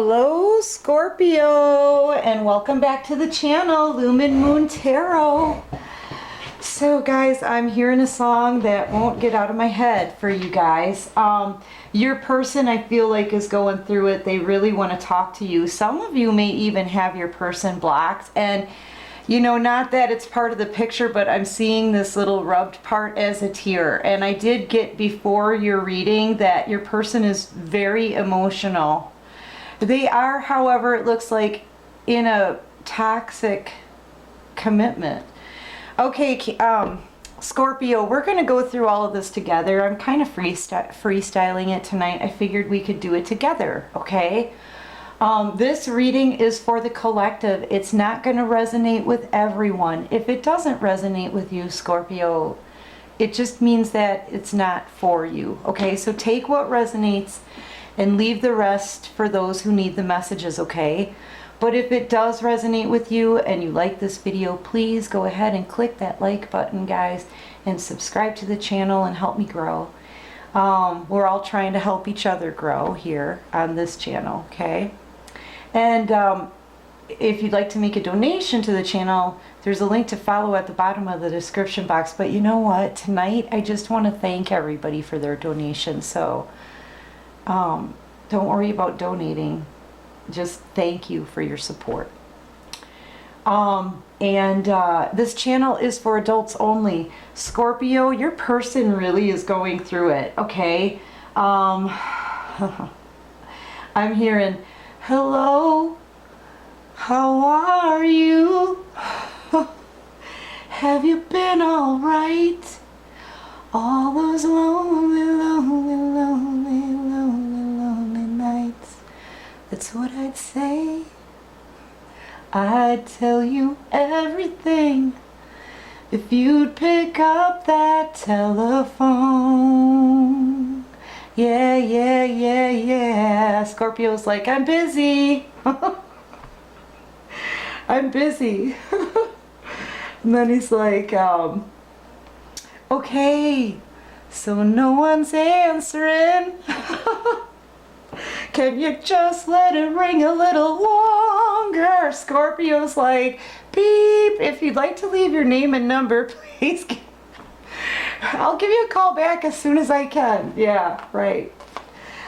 Hello Scorpio, and welcome back to the channel, Lumen Moon Tarot. So guys, I'm hearing a song that won't get out of my head for you guys. Your person, I feel like, is going through it. They really want to talk to you. Some of you may even have your person blocked, and you know, not that it's part of the picture, but I'm seeing this little rubbed part as a tear. And I did get before your reading that your person is very emotional. They are, however, it looks like, in a toxic commitment. Okay, Scorpio, we're going to go through all of this together. I'm kind of freestyling it tonight. I figured we could do it together, okay? This reading is for the collective. It's not going to resonate with everyone. If it doesn't resonate with you, Scorpio, it just means that it's not for you, okay? So take what resonates and leave the rest for those who need the messages, okay? But if it does resonate with you and you like this video, please go ahead and click that like button, guys, and subscribe to the channel and help me grow. We're all trying to help each other grow here on this channel, okay? And if you'd like to make a donation to the channel, there's a link to follow at the bottom of the description box. But you know what? Tonight, I just want to thank everybody for their donations. So don't worry about donating. Just thank you for your support. This channel is for adults only. Scorpio, your person really is going through it, okay? I'm hearing, hello, how are you? Have you been all right? All those lonely, lonely, lonely, lonely, lonely nights. That's what I'd say. I'd tell you everything if you'd pick up that telephone. Yeah, yeah, yeah, yeah. Scorpio's like, I'm busy. I'm busy. And then he's like, okay, so no one's answering. Can you just let it ring a little longer? Scorpio's like, beep, if you'd like to leave your name and number, please. I'll give you a call back as soon as I can. Yeah, right.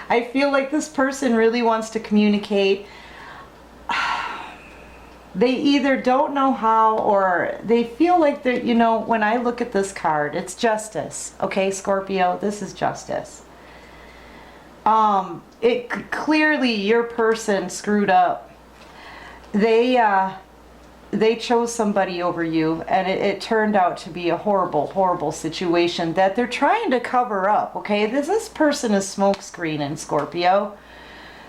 I feel like this person really wants to communicate. They either don't know how, or they feel like they're, you know, when I look at this card, it's justice. Okay, Scorpio, this is justice. Clearly your person screwed up. They chose somebody over you, and it turned out to be a horrible, horrible situation that they're trying to cover up, okay? This person is smoke screening, Scorpio.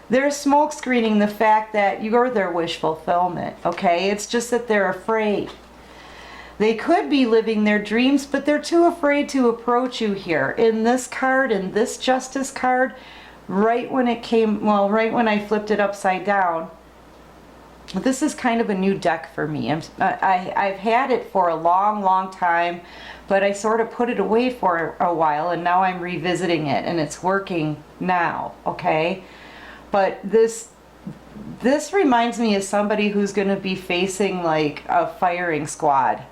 They're smoke screening the fact that you're their wish fulfillment, okay? It's just that they're afraid. They could be living their dreams, but they're too afraid to approach you here. In this card, in this justice card, right when it came, well, right when I flipped it upside down, this is kind of a new deck for me. I've had it for a long, long time, but I sort of put it away for a while, and now I'm revisiting it, and it's working now, okay? But this reminds me of somebody who's going to be facing like a firing squad.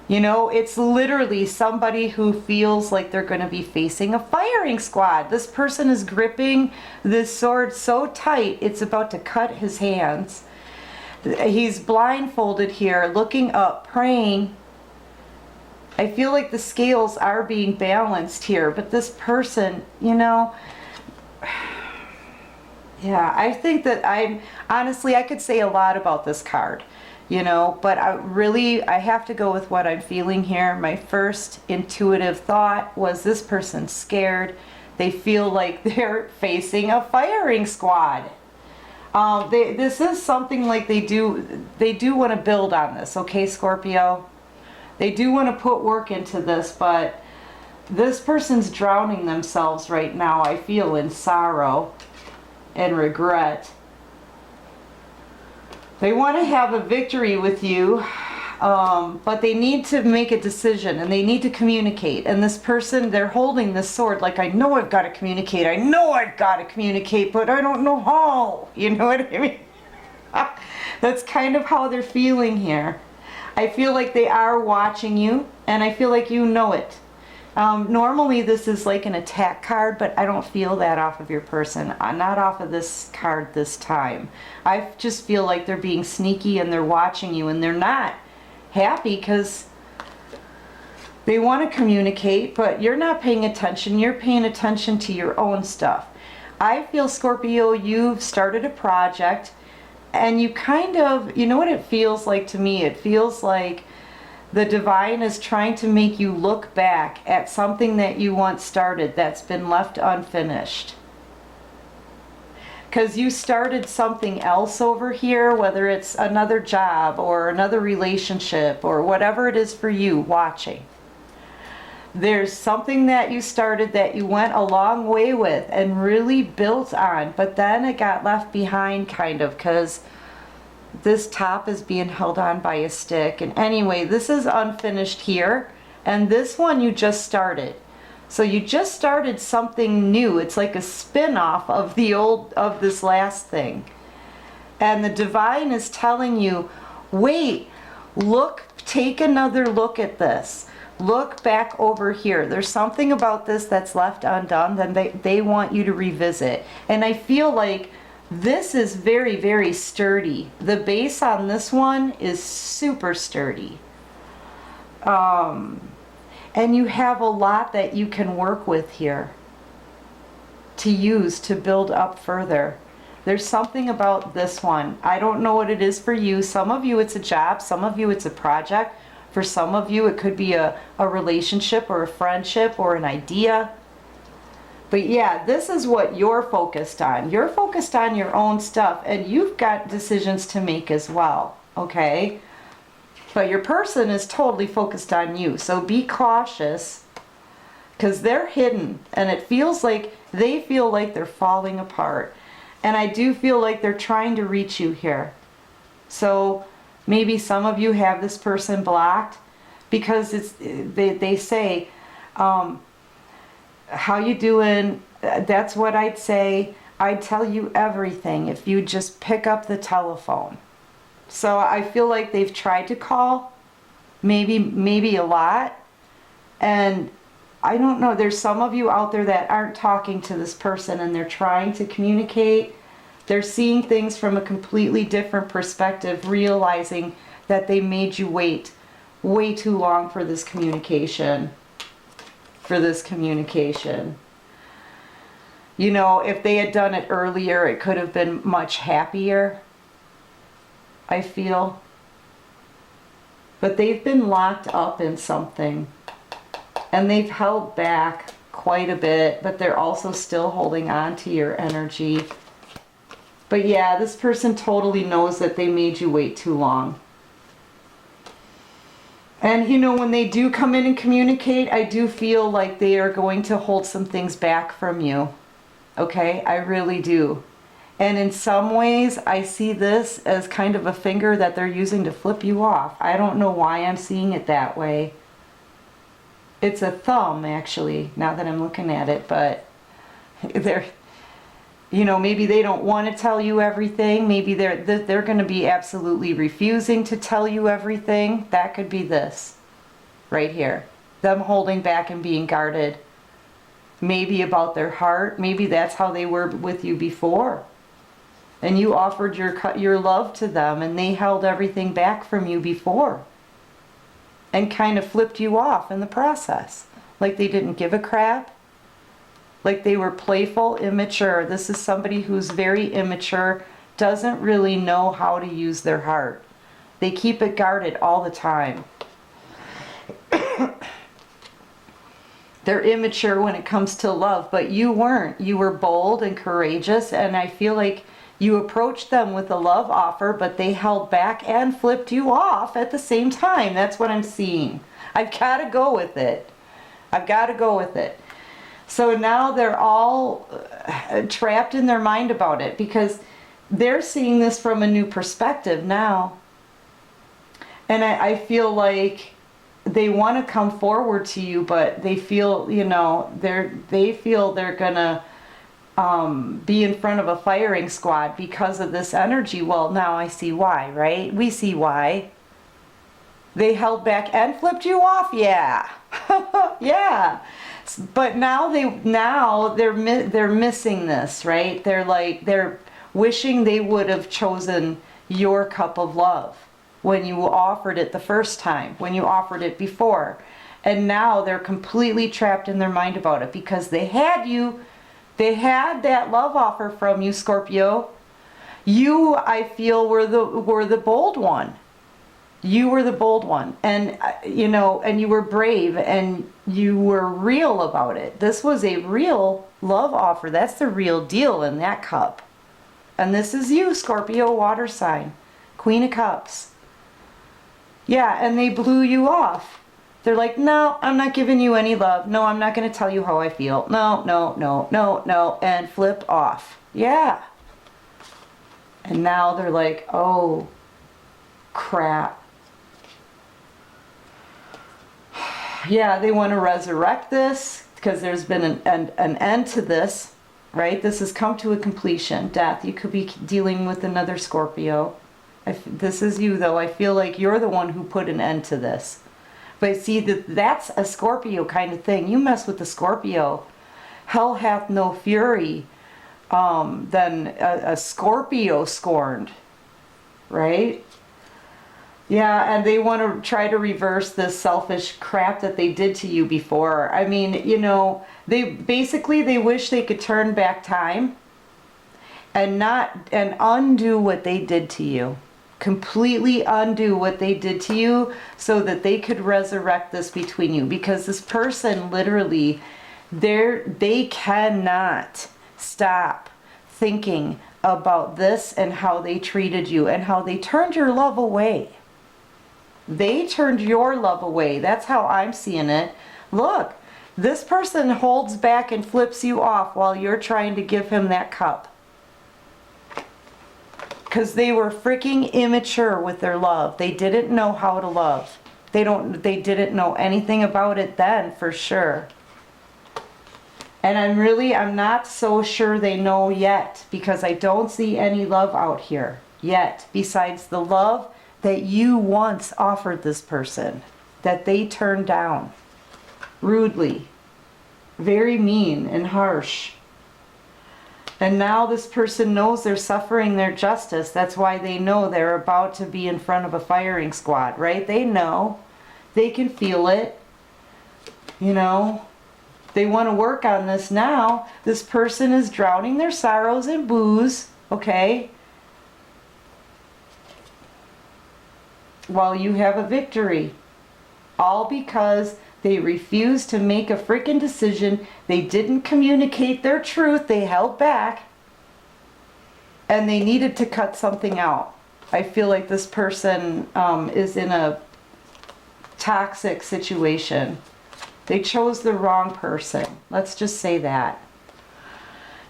You know, it's literally somebody who feels like they're going to be facing a firing squad. This person is gripping this sword so tight, it's about to cut his hands. He's blindfolded here, looking up, praying. I feel like the scales are being balanced here, but this person, you know, yeah, I think that honestly, I could say a lot about this card. You know, but I have to go with what I'm feeling here. My first intuitive thought was this person's scared. They feel like they're facing a firing squad. This is something like they do want to build on this, okay, Scorpio? They do want to put work into this, but this person's drowning themselves right now, I feel, in sorrow and regret. They want to have a victory with you. But they need to make a decision and they need to communicate. And this person, they're holding this sword like, I know I've got to communicate. I know I've got to communicate, but I don't know how. You know what I mean? That's kind of how they're feeling here. I feel like they are watching you, and I feel like you know it. Normally this is like an attack card, but I don't feel that off of your person. Not off of this card this time. I just feel like they're being sneaky and they're watching you, and they're not happy because they want to communicate, but you're not paying attention. You're paying attention to your own stuff. I feel, Scorpio, you've started a project, and you kind of, you know what it feels like to me? It feels like the divine is trying to make you look back at something that you once started that's been left unfinished. Because you started something else over here, whether it's another job or another relationship or whatever it is for you watching. There's something that you started that you went a long way with and really built on, but then it got left behind kind of because this top is being held on by a stick. And anyway, this is unfinished here, and this one you just started. So you just started something new. It's like a spin-off of the old, of this last thing. And the divine is telling you, wait, look, take another look at this. Look back over here. There's something about this that's left undone that they want you to revisit. And I feel like this is very, very sturdy. The base on this one is super sturdy. And you have a lot that you can work with here to use to build up further. There's something about this one. I don't know what it is for you. Some of you it's a job, some of you it's a project. For some of you it could be a relationship or a friendship or an idea. But yeah, this is what you're focused on. You're focused on your own stuff, and you've got decisions to make as well, okay? But your person is totally focused on you, so be cautious because they're hidden, and it feels like they feel like they're falling apart. And I do feel like they're trying to reach you here. So maybe some of you have this person blocked because they say, how you doing? That's what I'd say. I'd tell you everything if you just pick up the telephone. So I feel like they've tried to call, maybe a lot. And I don't know, there's some of you out there that aren't talking to this person and they're trying to communicate. They're seeing things from a completely different perspective, realizing that they made you wait way too long for this communication. You know, if they had done it earlier, it could have been much happier, I feel. But they've been locked up in something. And they've held back quite a bit, but they're also still holding on to your energy. But yeah, this person totally knows that they made you wait too long. And you know, when they do come in and communicate, I do feel like they are going to hold some things back from you. Okay, I really do. And in some ways, I see this as kind of a finger that they're using to flip you off. I don't know why I'm seeing it that way. It's a thumb, actually, now that I'm looking at it, but they're, you know, maybe they don't want to tell you everything. Maybe they're going to be absolutely refusing to tell you everything. That could be this right here. Them holding back and being guarded. Maybe about their heart. Maybe that's how they were with you before. And you offered your love to them and they held everything back from you before. And kind of flipped you off in the process. Like they didn't give a crap. Like they were playful, immature. This is somebody who's very immature, doesn't really know how to use their heart. They keep it guarded all the time. They're immature when it comes to love, but you weren't. You were bold and courageous, and I feel like you approached them with a love offer, but they held back and flipped you off at the same time. That's what I'm seeing. I've got to go with it. I've got to go with it. So now they're all trapped in their mind about it because they're seeing this from a new perspective now. And I feel like they want to come forward to you, but they feel, you know, they feel they're gonna be in front of a firing squad because of this energy. Well, now I see why, right? We see why. They held back and flipped you off, yeah. Yeah. But now they're missing this, right? They're wishing they would have chosen your cup of love when you offered it the first time, when you offered it before. And now they're completely trapped in their mind about it because they had you. They had that love offer from you, Scorpio. You, I feel, were the bold one. You were the bold one. And, you know, and you were brave and you were real about it. This was a real love offer. That's the real deal in that cup. And this is you, Scorpio, water sign, Queen of Cups. Yeah, and they blew you off. They're like, no, I'm not giving you any love. No, I'm not going to tell you how I feel. No, no, no, no, no. And flip off. Yeah. And now they're like, oh, crap. Yeah, they want to resurrect this because there's been an end to this, right? This has come to a completion. Death. You could be dealing with another Scorpio. This is you, though. I feel like you're the one who put an end to this. But see, that's a Scorpio kind of thing. You mess with the Scorpio, hell hath no fury than a Scorpio scorned, right? Yeah, and they want to try to reverse this selfish crap that they did to you before. I mean, you know, they wish they could turn back time and undo what they did to you. Completely undo what they did to you so that they could resurrect this between you, because this person literally, they cannot stop thinking about this and how they treated you and how they turned your love away. They turned your love away. That's how I'm seeing it. Look, this person holds back and flips you off while you're trying to give him that cup. Because they were freaking immature with their love. They didn't know how to love. They didn't know anything about it then, for sure. And I'm not so sure they know yet, because I don't see any love out here yet, besides the love that you once offered this person, that they turned down rudely, very mean and harsh. And now this person knows they're suffering their justice. That's why they know they're about to be in front of a firing squad, right? They know. They can feel it. You know, they want to work on this now. This person is drowning their sorrows in booze, okay? While you have a victory. All because they refused to make a freaking decision. They didn't communicate their truth. They held back. And they needed to cut something out. I feel like this person is in a toxic situation. They chose the wrong person. Let's just say that.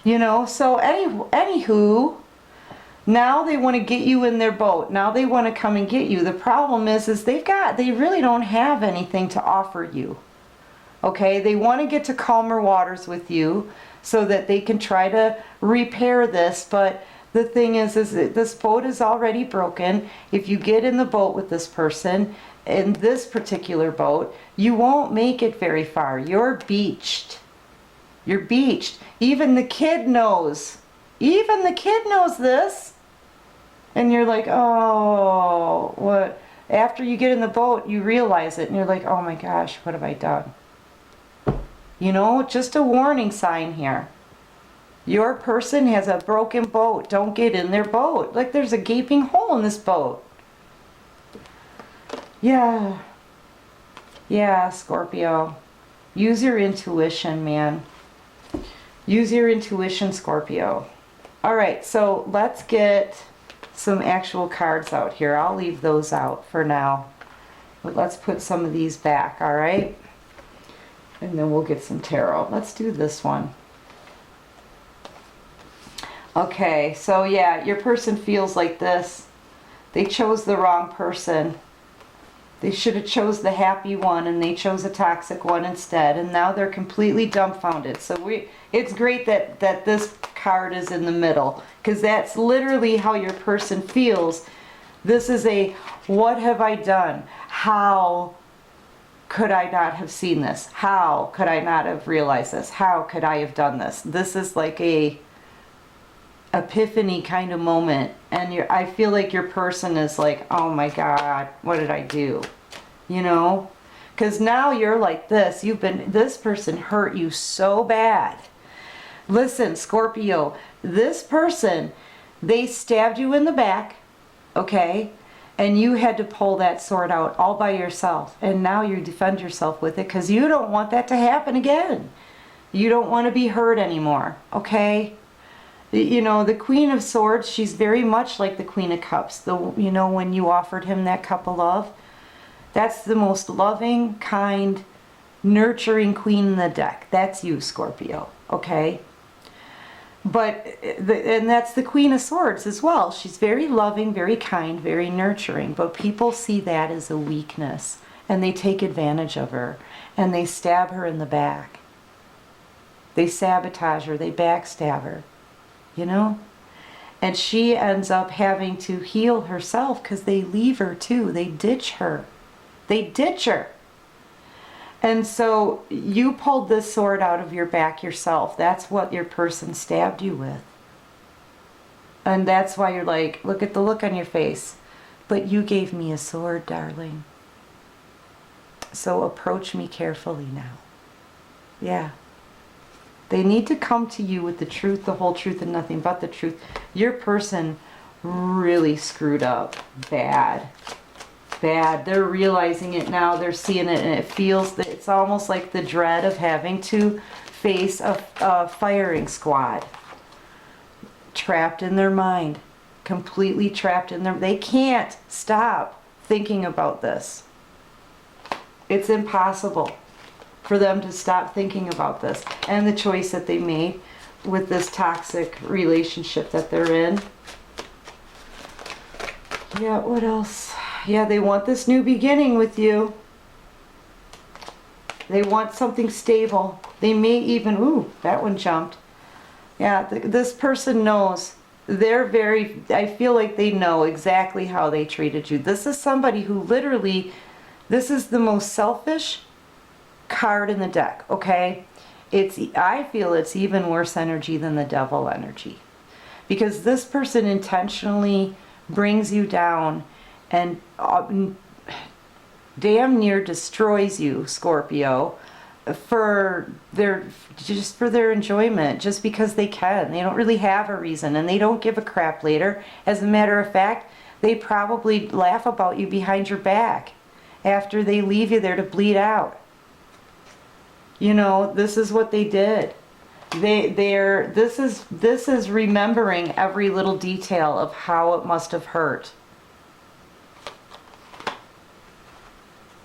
You know, so anywho, now they want to get you in their boat. Now they want to come and get you. The problem is they really don't have anything to offer you. Okay, they want to get to calmer waters with you so that they can try to repair this. But the thing is that this boat is already broken. If you get in the boat with this person, in this particular boat, you won't make it very far. You're beached. You're beached. Even the kid knows. Even the kid knows this. And you're like, oh, what? After you get in the boat, you realize it. And you're like, oh my gosh, what have I done? You know, just a warning sign here. Your person has a broken boat. Don't get in their boat. Like there's a gaping hole in this boat. Yeah. Yeah, Scorpio. Use your intuition, man. Use your intuition, Scorpio. All right, so let's get some actual cards out here. I'll leave those out for now. But let's put some of these back, all right? And then we'll get some tarot. Let's do this one. Okay, so yeah, your person feels like this. They chose the wrong person. They should have chose the happy one, and they chose a toxic one instead, and now they're completely dumbfounded. So it's great that this card is in the middle, because that's literally how your person feels. This is a, what have I done? How could I not have seen this? How could I not have realized this? How could I have done this? This is like a epiphany kind of moment, and I feel like your person is like, oh my God, what did I do? You know, because now you're like this. This person hurt you so bad. Listen, Scorpio, this person, they stabbed you in the back, okay? And you had to pull that sword out all by yourself. And now you defend yourself with it because you don't want that to happen again. You don't want to be hurt anymore, okay? You know, the Queen of Swords, she's very much like the Queen of Cups. You know, when you offered him that cup of love, that's the most loving, kind, nurturing queen in the deck. That's you, Scorpio, okay? And that's the Queen of Swords as well. She's very loving, very kind, very nurturing. But people see that as a weakness, and they take advantage of her, and they stab her in the back. They sabotage her, they backstab her, you know? And she ends up having to heal herself because they leave her too. They ditch her. They ditch her. And so you pulled this sword out of your back yourself. That's what your person stabbed you with. And that's why you're like, look at the look on your face. But you gave me a sword, darling. So approach me carefully now. Yeah. They need to come to you with the truth, the whole truth, and nothing but the truth. Your person really screwed up bad. Bad. They're realizing it now. They're seeing it, and it feels that it's almost like the dread of having to face a firing squad. Trapped in their mind. Completely trapped in their... They can't stop thinking about this. It's impossible for them to stop thinking about this. And the choice that they made with this toxic relationship that they're in. Yeah, what else? Yeah, they want this new beginning with you. They want something stable. They may even... Ooh, that one jumped. Yeah, this person knows. They're very... I feel like they know exactly how they treated you. This is somebody who literally... This is the most selfish card in the deck, okay? I feel it's even worse energy than the devil energy. Because this person intentionally brings you down and damn near destroys you, Scorpio, for their enjoyment, just because they can. They don't really have a reason, and they don't give a crap later. As a matter of fact, they probably laugh about you behind your back after they leave you there to bleed out. You know, this is what they did. This is remembering every little detail of how it must have hurt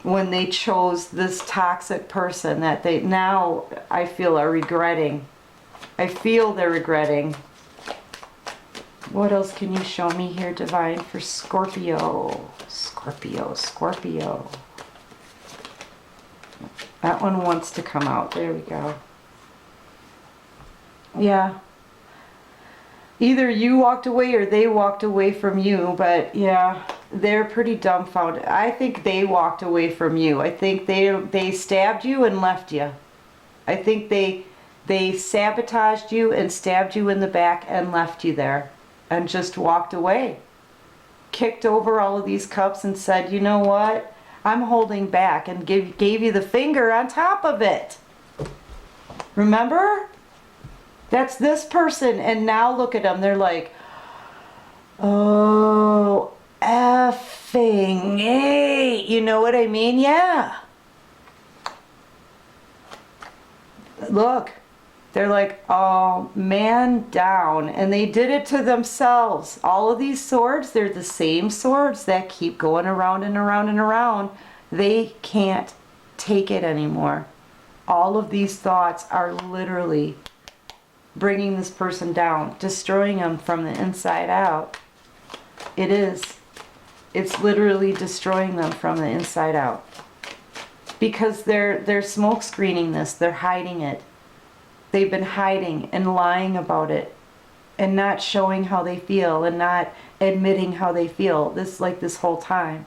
when they chose this toxic person that they now, I feel, are regretting. I feel they're regretting. What else can you show me here, Divine, for Scorpio? Scorpio. That one wants to come out. There we go. Yeah. Either you walked away or they walked away from you, but yeah, they're pretty dumbfounded. I think they walked away from you. I think they stabbed you and left you. I think they sabotaged you and stabbed you in the back and left you there and just walked away. Kicked over all of these cups and said, you know what? I'm holding back, and gave you the finger on top of it. Remember? That's this person, and now look at them. They're like, oh, effing hey. You know what I mean? Yeah. Look. They're like, oh, man down. And they did it to themselves. All of these swords, they're the same swords that keep going around and around and around. They can't take it anymore. All of these thoughts are literally bringing this person down, destroying them from the inside out. It is. It's literally destroying them from the inside out. Because they're smoke screening this. They're hiding it. They've been hiding and lying about it and not showing how they feel and not admitting how they feel this whole time.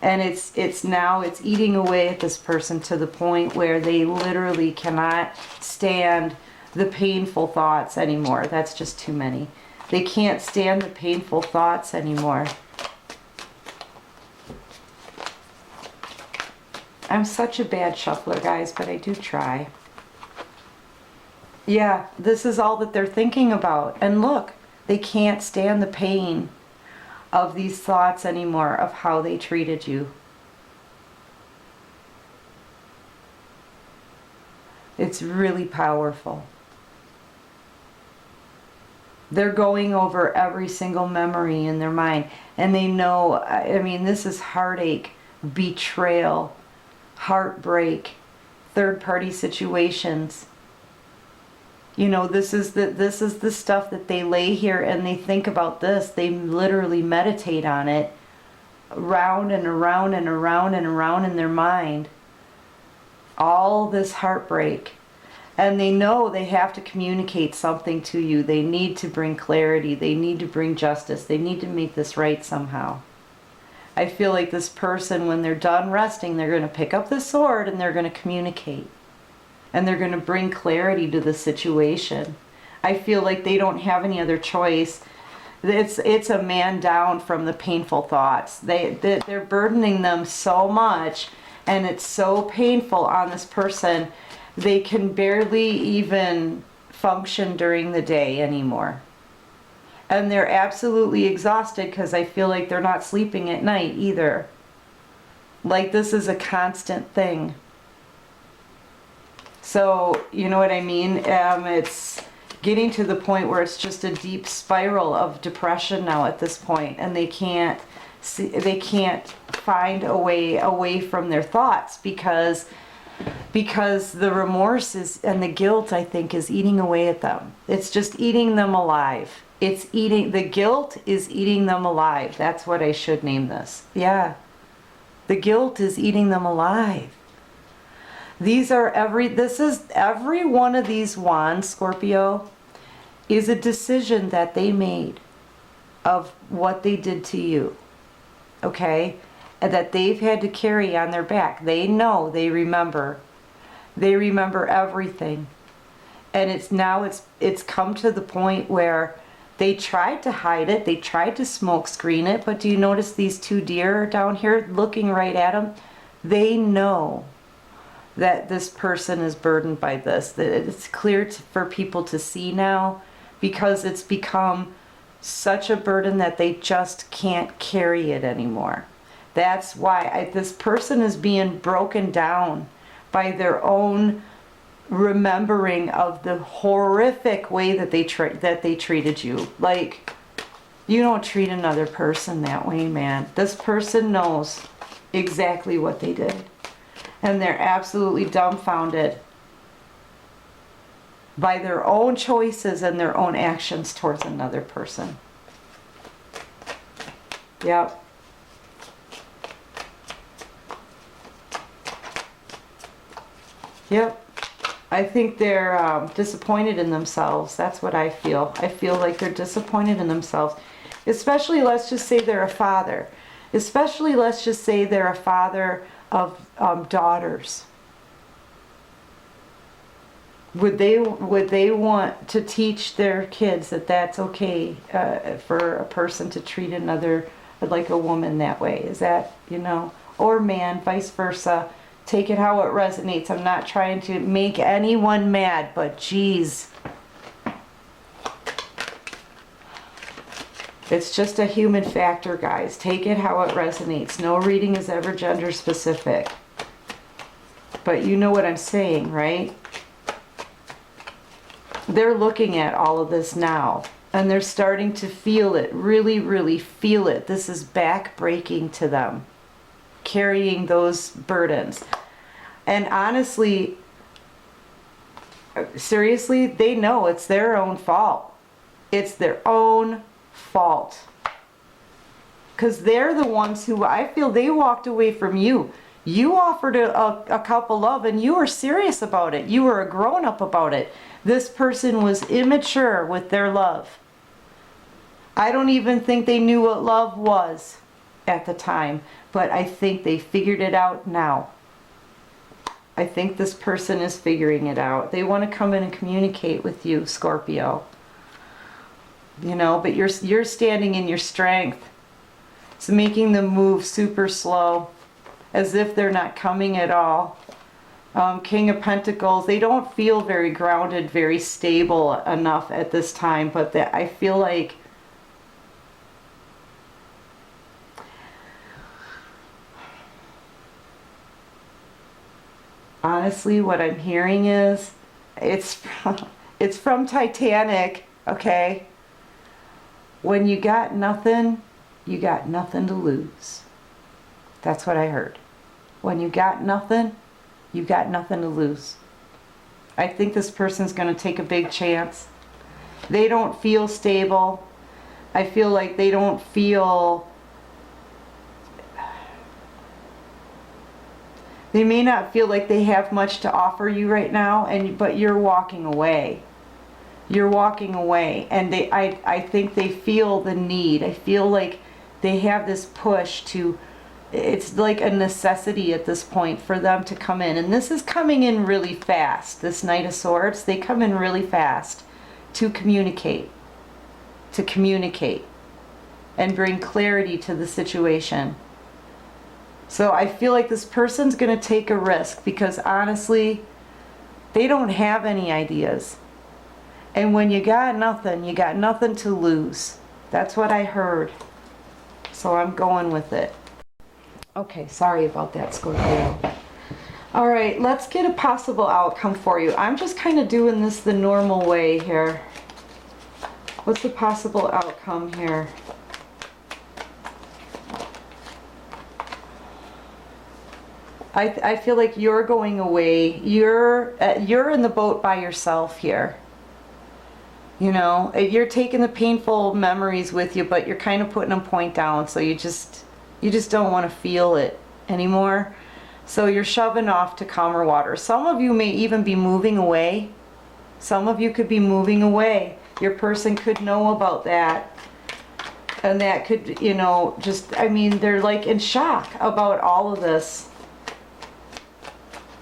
And it's eating away at this person to the point where they literally cannot stand the painful thoughts anymore. That's just too many. They can't stand the painful thoughts anymore. I'm such a bad shuffler, guys, but I do try. Yeah, this is all that they're thinking about. And look, they can't stand the pain of these thoughts anymore of how they treated you. It's really powerful. They're going over every single memory in their mind. And they know, I mean, this is heartache, betrayal, heartbreak, third-party situations. You know, this is the stuff that they lay here and they think about this. They literally meditate on it round and around and around and around in their mind. All this heartbreak. And they know they have to communicate something to you. They need to bring clarity. They need to bring justice. They need to make this right somehow. I feel like this person, when they're done resting, they're going to pick up the sword and they're going to communicate. And they're going to bring clarity to the situation. I feel like they don't have any other choice. It's a man down from the painful thoughts. They're burdening them so much, and it's so painful on this person, they can barely even function during the day anymore. And they're absolutely exhausted because I feel like they're not sleeping at night either. Like this is a constant thing. So, you know what I mean? It's getting to the point where it's just a deep spiral of depression now at this point, and they can't find a way away from their thoughts because the remorse and the guilt, I think, is eating away at them. It's just eating them alive. The guilt is eating them alive. That's what I should name this. Yeah. The guilt is eating them alive. Every one of these wands, Scorpio, is a decision that they made of what they did to you. Okay? And that they've had to carry on their back. They know, they remember. They remember everything. And it's come to the point where they tried to hide it. They tried to smoke screen it. But do you notice these two deer down here looking right at them? They know that this person is burdened by this. That it's clear for people to see now because it's become such a burden that they just can't carry it anymore. That's why this person is being broken down by their own remembering of the horrific way that they treated you. Like, you don't treat another person that way, man. This person knows exactly what they did. And they're absolutely dumbfounded by their own choices and their own actions towards another person. Yep. Yep. I think they're disappointed in themselves. That's what I feel. I feel like they're disappointed in themselves. Especially, let's just say they're a father. Especially, let's just say they're a father of daughters. Would they want to teach their kids that that's okay for a person to treat another, like a woman, that way? Is that, or man, vice versa? Take it how it resonates. I'm not trying to make anyone mad, but geez. It's just a human factor, guys. Take it how it resonates. No reading is ever gender specific. But you know what I'm saying, right? They're looking at all of this now. And they're starting to feel it. Really, really feel it. This is back-breaking to them. Carrying those burdens. And honestly, seriously, they know it's their own fault. It's their own fault. Because they're the ones who, I feel, they walked away from you. You offered a cup of love and you were serious about it. You were a grown-up about it. This person was immature with their love. I don't even think they knew what love was at the time, but I think they figured it out now. I think this person is figuring it out. They want to come in and communicate with you, Scorpio. You know, but you're standing in your strength. It's making them move super slow, as if they're not coming at all. King of Pentacles, they don't feel very grounded, very stable enough at this time, but I feel like honestly, what I'm hearing is it's from Titanic, okay? When you got nothing to lose. That's what I heard. When you got nothing to lose. I think this person's going to take a big chance. They don't feel stable. I feel like they don't feel... They may not feel like they have much to offer you right now, but you're walking away. You're walking away, and I think they feel the need. I feel like they have this push to, it's like a necessity at this point for them to come in. And this is coming in really fast. This Knight of Swords, they come in really fast to communicate and bring clarity to the situation. So I feel like this person's going to take a risk because honestly, they don't have any ideas. And when you got nothing to lose. That's what I heard. So I'm going with it. Okay, sorry about that, Scorpio. All right, let's get a possible outcome for you. I'm just kind of doing this the normal way here. What's the possible outcome here? I feel like you're going away. You're in the boat by yourself here. You know, you're taking the painful memories with you, but you're kind of putting them point down. So you just don't want to feel it anymore. So you're shoving off to calmer water. Some of you may even be moving away. Some of you could be moving away. Your person could know about that. And that could, you know, just, I mean, they're like in shock about all of this.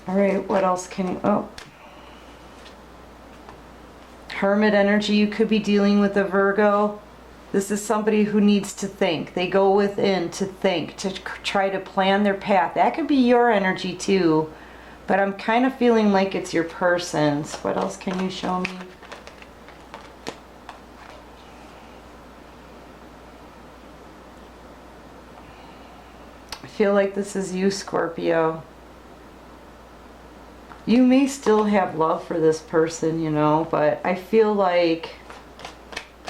All right, what else can, oh. Hermit energy, you could be dealing with a Virgo. This is somebody who needs to think. They go within to think, to try to plan their path. That could be your energy too, but I'm kind of feeling like it's your person's. What else can you show me? I feel like this is you, Scorpio. You may still have love for this person, you know, but I feel like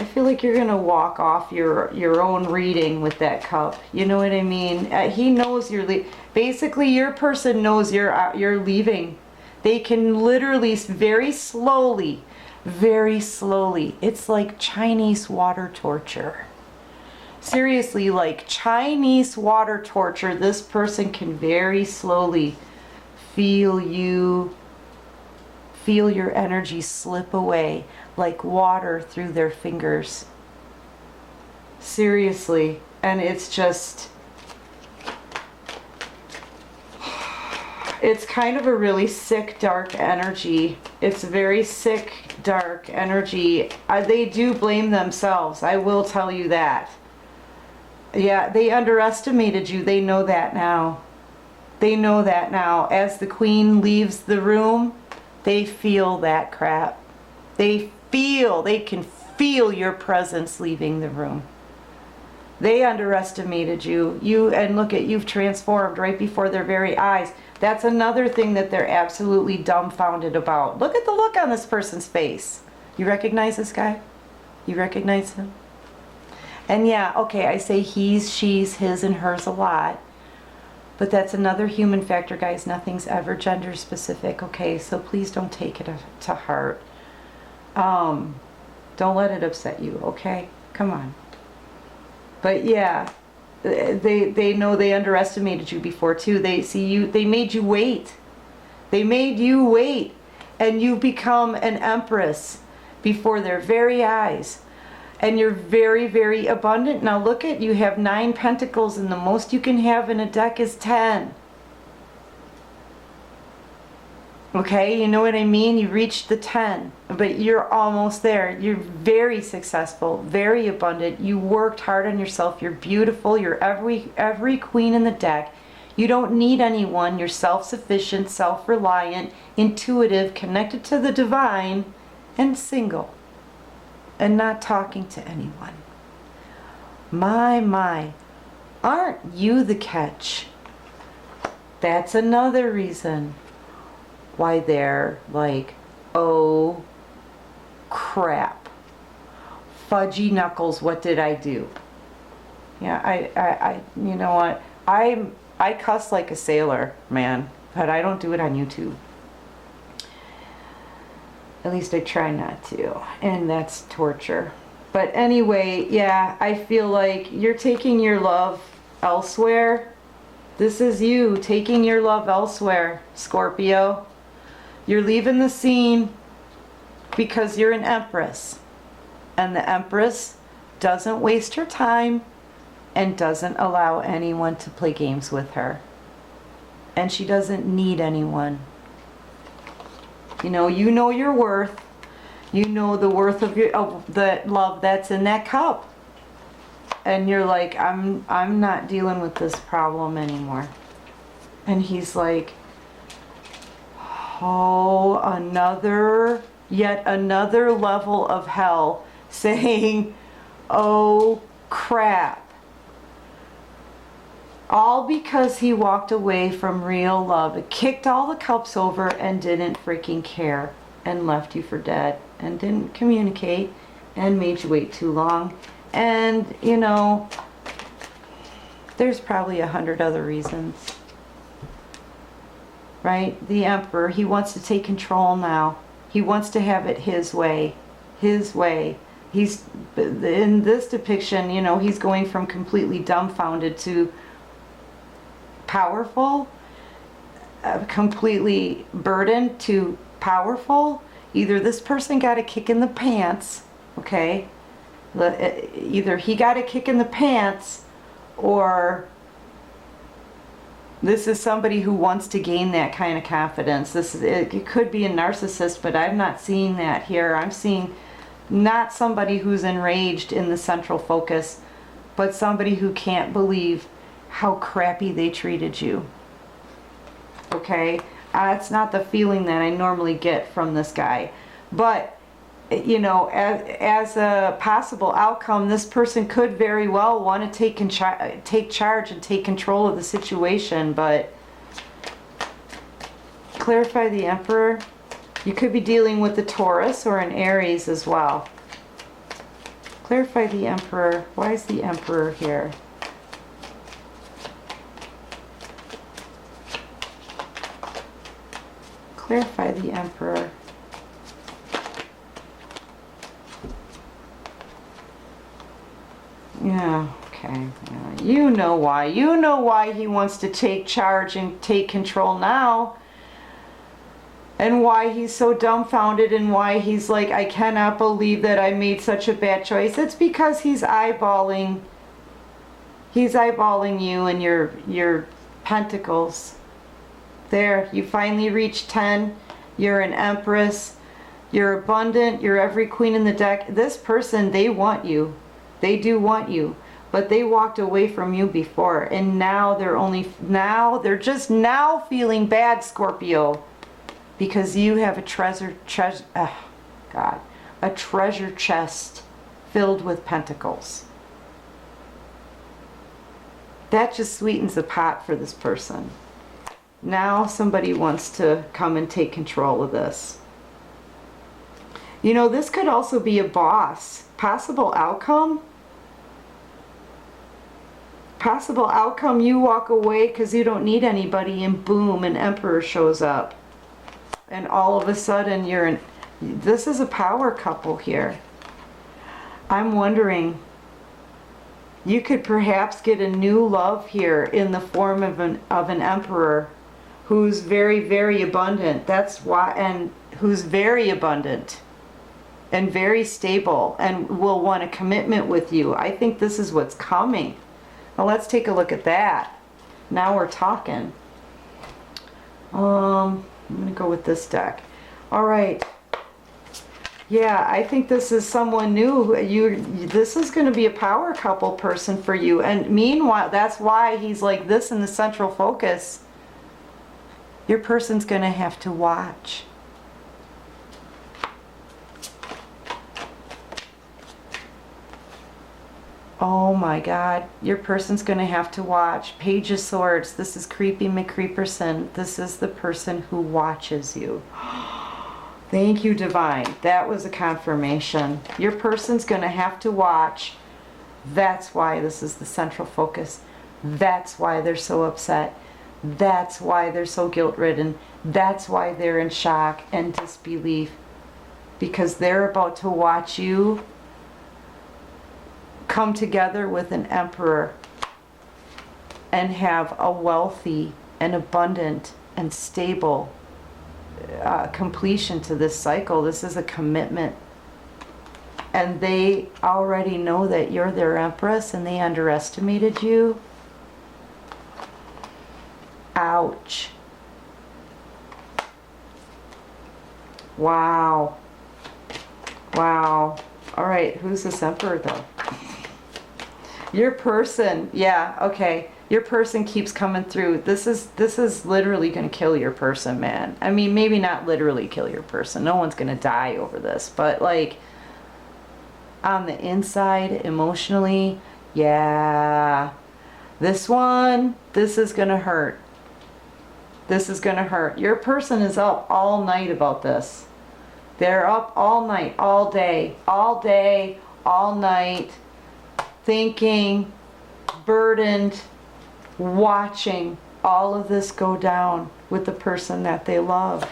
you're gonna walk off your own reading with that cup. You know what I mean? He knows you're basically your person knows you're leaving. They can literally very slowly. It's like Chinese water torture. Seriously, like Chinese water torture. This person can very slowly feel your energy slip away like water through their fingers. Seriously. And it's just, it's kind of a really sick, dark energy. It's very sick, dark energy. They do blame themselves. I will tell you that. Yeah, they underestimated you. They know that now. They know that now. As the Queen leaves the room, they feel that crap. They can feel your presence leaving the room. They underestimated you. And look at, you've transformed right before their very eyes. That's another thing that they're absolutely dumbfounded about. Look at the look on this person's face. You recognize this guy? You recognize him? And yeah, okay, I say he's, she's, his, and hers a lot. But that's another human factor, guys. Nothing's ever gender specific, okay? So please don't take it to heart. Don't let it upset you, okay? Come on. But yeah, they know they underestimated you before too. They see you, they made you wait. They made you wait, and you've become an empress before their very eyes. And you're very, very abundant. Now look at, you have 9 pentacles, and the most you can have in a deck is 10. Okay, you know what I mean? You reached the 10, but you're almost there. You're very successful, very abundant. You worked hard on yourself. You're beautiful. You're every queen in the deck. You don't need anyone. You're self-sufficient, self-reliant, intuitive, connected to the divine, and single. And not talking to anyone. My, aren't you the catch? That's another reason why they're like, oh crap, fudgy knuckles, what did I do? Yeah, I you know what, I cuss like a sailor, man, but I don't do it on YouTube. At least I try not to, and that's torture. But anyway, yeah, I feel like you're taking your love elsewhere. This is you taking your love elsewhere, Scorpio. You're leaving the scene because you're an empress. And the empress doesn't waste her time and doesn't allow anyone to play games with her. And she doesn't need anyone. You know your worth. You know the worth of the love that's in that cup. And you're like, I'm not dealing with this problem anymore. And he's like, oh, yet another level of hell, saying, oh crap. All because he walked away from real love. It kicked all the cups over and didn't freaking care, and left you for dead, and didn't communicate, and made you wait too long. And you know, there's probably 100 other reasons, right? The Emperor, he wants to take control now. He wants to have it his way. His way. He's, in this depiction, you know, he's going from completely dumbfounded to powerful, completely burdened to powerful. Either this person got a kick in the pants, okay? Either he got a kick in the pants, or this is somebody who wants to gain that kind of confidence. It could be a narcissist, but I'm not seeing that here. I'm seeing not somebody who's enraged in the central focus, but somebody who can't believe how crappy they treated you. Okay? It's not the feeling that I normally get from this guy. But, you know, as a possible outcome, this person could very well want to take charge and take control of the situation, but clarify the Emperor. You could be dealing with the Taurus or an Aries as well. Clarify the Emperor. Why is the Emperor here? Clarify the Emperor. Yeah, okay. Yeah, you know why. You know why he wants to take charge and take control now. And why he's so dumbfounded, and why he's like, I cannot believe that I made such a bad choice. It's because he's eyeballing you and your pentacles. There, you finally reached 10. You're an empress. You're abundant. You're every queen in the deck. This person, they want you. They do want you. But they walked away from you before. And now they're just now feeling bad, Scorpio. Because you have a treasure chest filled with pentacles. That just sweetens the pot for this person. Now somebody wants to come and take control of this. You know, this could also be a boss. Possible outcome. Possible outcome, you walk away because you don't need anybody, and boom, an Emperor shows up. And all of a sudden this is a power couple here. I'm wondering, You could perhaps get a new love here in the form of an emperor who's very, very abundant. That's why, and who's very abundant and very stable and will want a commitment with you. I think this is what's coming. Now let's take a look at that. Now we're talking. I'm gonna go with this deck. All right. Yeah, I think this is someone new. This is going to be a power couple person for you. And meanwhile, that's why he's like this in the central focus. Your person's going to have to watch. Oh my God, your person's going to have to watch. Page of Swords. This is Creepy McCreeperson. This is the person who watches you. Thank you, Divine. That was a confirmation. Your person's going to have to watch. That's why this is the central focus. That's why they're so upset. That's why they're so guilt-ridden. That's why they're in shock and disbelief. Because they're about to watch you come together with an emperor and have a wealthy and abundant and stable completion to this cycle. This is a commitment, and they already know that you're their empress and they underestimated you. Ouch. Wow. Wow. All right, who's this emperor though? Your person, yeah, okay. Your person keeps coming through. This is literally going to kill your person, man. I mean, maybe not literally kill your person. No one's going to die over this. But like, on the inside, emotionally, yeah. This is going to hurt. This is going to hurt. Your person is up all night about this. They're up all night, all day, all night, thinking, burdened, watching all of this go down with the person that they love.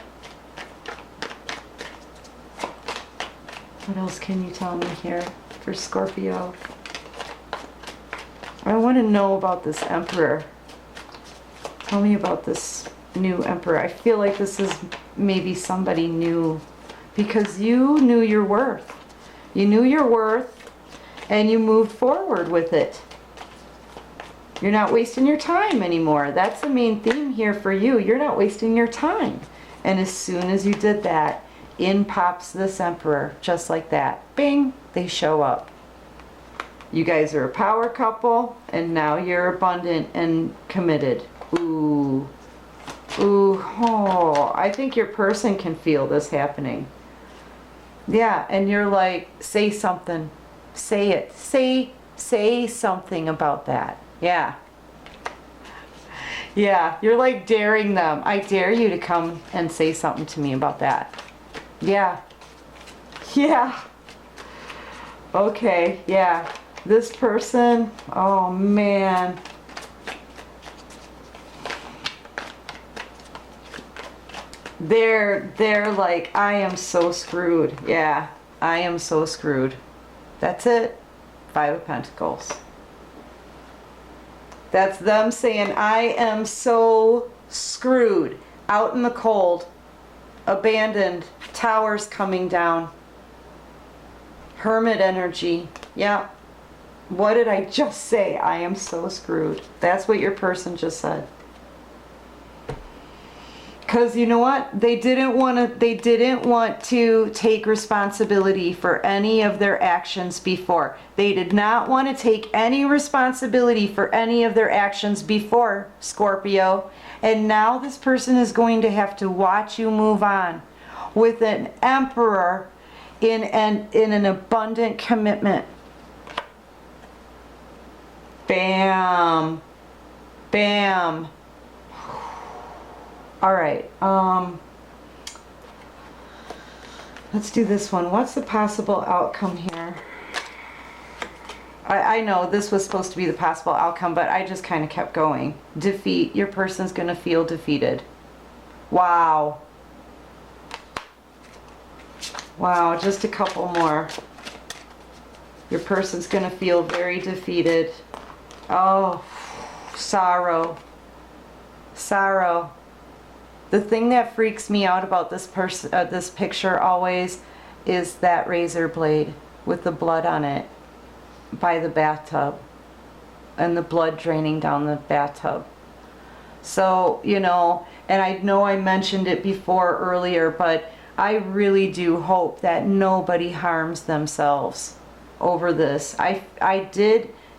What else can you tell me here for Scorpio? I want to know about this emperor. Tell me about this new emperor. I feel like this is maybe somebody new, because you knew your worth. You knew your worth and you moved forward with it. You're not wasting your time anymore. That's the main theme here for you. You're not wasting your time. And as soon as you did that, in pops this emperor, just like that. Bing, they show up. You guys are a power couple, and now you're abundant and committed. Ooh. Ooh, oh, I think your person can feel this happening. Yeah, and you're like, say something. Say it. Say something about that. Yeah. Yeah, you're like daring them. I dare you to come and say something to me about that. Yeah. Yeah. Okay, yeah. This person, oh man. They're like, I am so screwed. Yeah, I am so screwed. That's it. 5 of Pentacles. That's them saying, I am so screwed. Out in the cold. Abandoned. Towers coming down. Hermit energy. Yeah. What did I just say? I am so screwed. That's what your person just said. Because you know what? They didn't want to take responsibility for any of their actions before. They did not want to take any responsibility for any of their actions before, Scorpio. And now this person is going to have to watch you move on with an emperor in an abundant commitment. Bam. Bam. All right, let's do this one. What's the possible outcome here? I know this was supposed to be the possible outcome, but I just kind of kept going. Defeat. Your person's going to feel defeated. Wow. Wow, just a couple more. Your person's going to feel very defeated. Oh, sorrow. Sorrow. The thing that freaks me out about this person, this picture always, is that razor blade with the blood on it by the bathtub, and the blood draining down the bathtub. So, you know, and I know I mentioned it before earlier, but I really do hope that nobody harms themselves over this.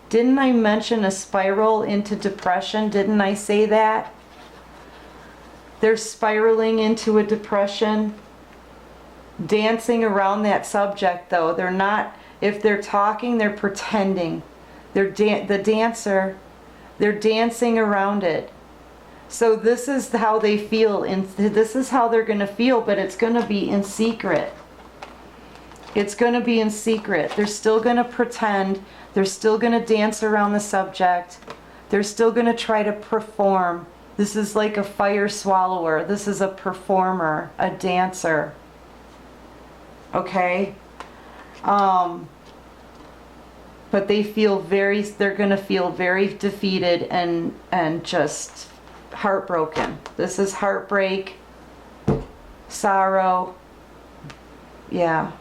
Didn't I mention a spiral into depression? Didn't I say that? They're spiraling into a depression, dancing around that subject though. They're not, if they're talking, they're pretending. They're the dancer, they're dancing around it. So this is how they feel, and this is how they're going to feel, but it's going to be in secret. It's going to be in secret. They're still going to pretend. They're still going to dance around the subject. They're still going to try to perform. This is like a fire swallower. This is a performer, a dancer. Okay? But they're going to feel very defeated and just heartbroken. This is heartbreak, sorrow. Yeah.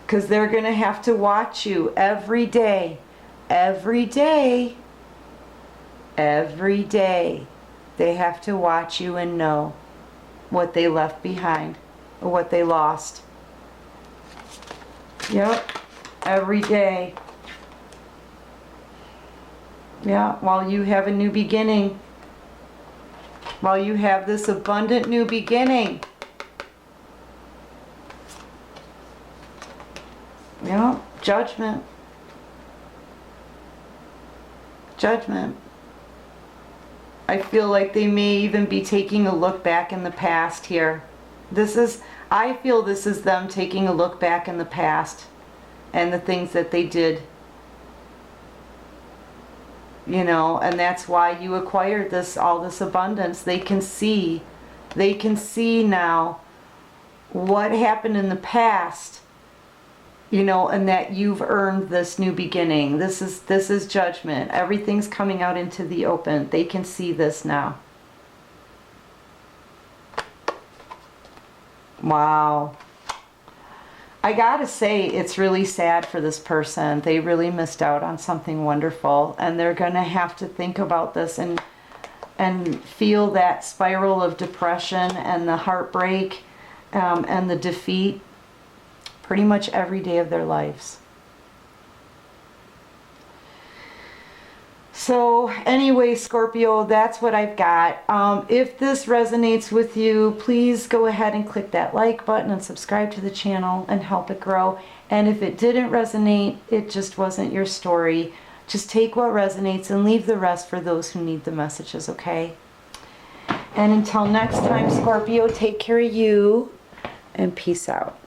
Because they're going to have to watch you every day. Every day. Every day. They have to watch you and know what they left behind or what they lost. Yep. Every day. Yeah, while you have a new beginning. While you have this abundant new beginning. Yeah, judgment. Judgment. I feel like they may even be taking a look back in the past here. I feel this is them taking a look back in the past and the things that they did. You know, and that's why you acquired all this abundance. They can see now what happened in the past, you know, and that you've earned this new beginning. This is judgment. Everything's coming out into the open. They can see this now. Wow. I gotta say, it's really sad for this person. They really missed out on something wonderful, and they're gonna have to think about this and feel that spiral of depression and the heartbreak and the defeat pretty much every day of their lives. So anyway, Scorpio, that's what I've got. If this resonates with you, please go ahead and click that like button and subscribe to the channel and help it grow. And if it didn't resonate, it just wasn't your story. Just take what resonates and leave the rest for those who need the messages, okay? And until next time, Scorpio, take care of you and peace out.